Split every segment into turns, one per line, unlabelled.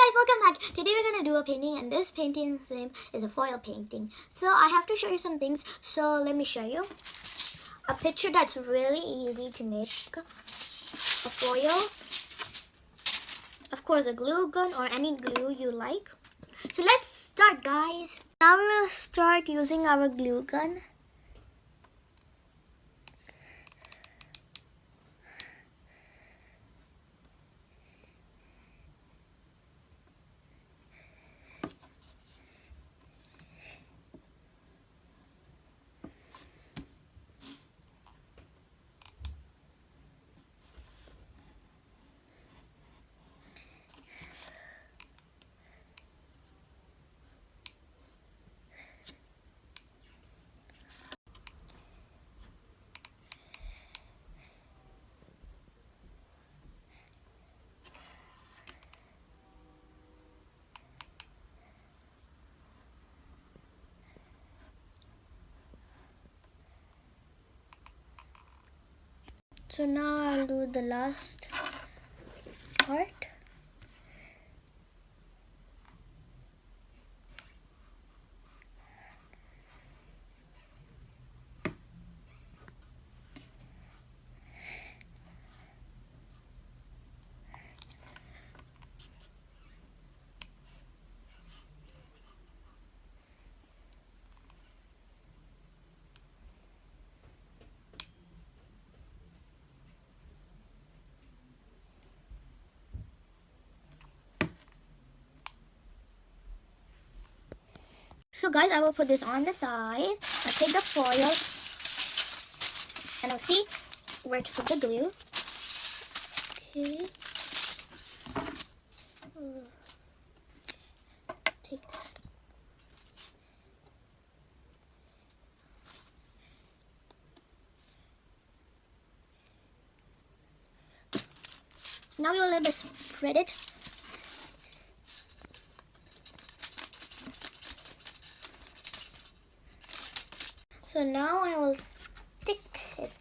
guys, welcome back. Today we're gonna do a painting, and this painting's name is a foil painting. So I have to show you some things. So let me show you a picture that's really easy to make. A foil, of course, a glue gun or any glue you like. So let's start, guys. Now we will start using our glue gun. So now I'll do the last part. So guys, I will put this on the side. I'll take the foil and I'll see where to put the glue. Okay. Take that. Now you'll let it spread it. So now I will stick it.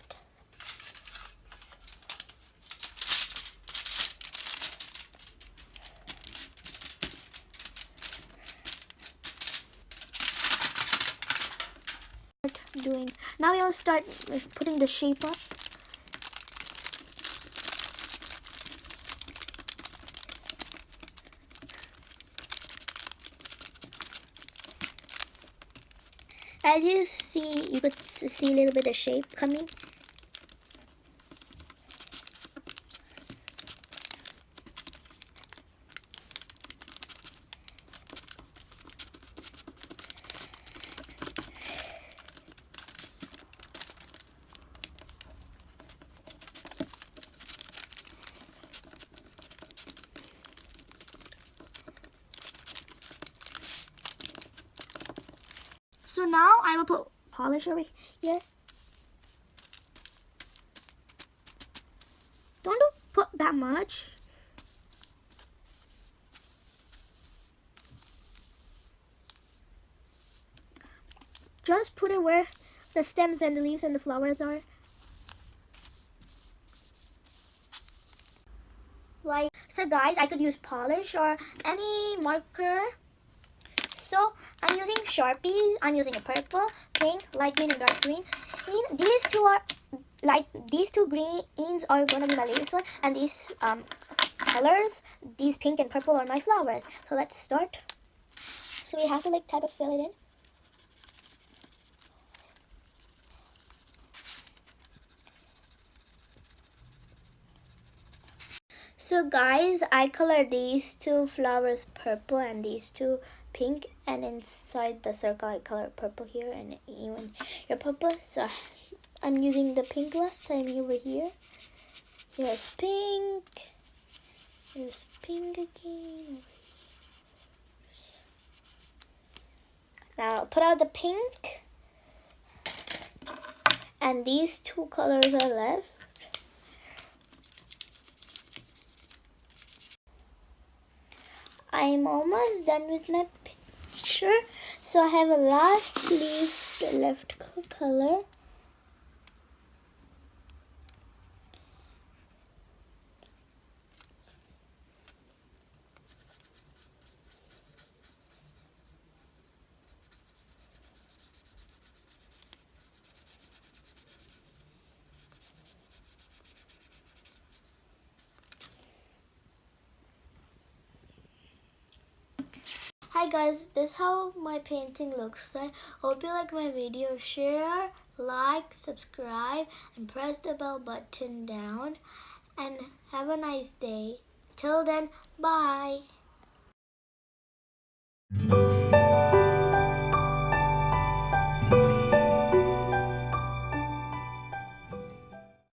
Now we'll start putting the shape up. As you see, you could see a little bit of shape coming. So now I will put polish over here. Don't put that much. Just put it where the stems and the leaves and the flowers are. So guys, I could use polish or any marker. So I'm using Sharpies. I'm using a purple, pink, light green, and dark green. These two greens are gonna be my latest one, and these colors, these pink and purple, are my flowers. So let's start. So we have to type of fill it in. So guys, I colored these two flowers purple and these two pink, and inside the circle I colored purple here and even here purple. So I'm using the pink last time over here. Here's pink. Here's pink again. Now I'll put out the pink, and these two colors are left. I'm almost done with my picture, so I have a last leaf left color. Hi guys, this is how my painting looks like. Hope you like my video. Share, like, subscribe, and press the bell button down. And have a nice day. Till then, bye.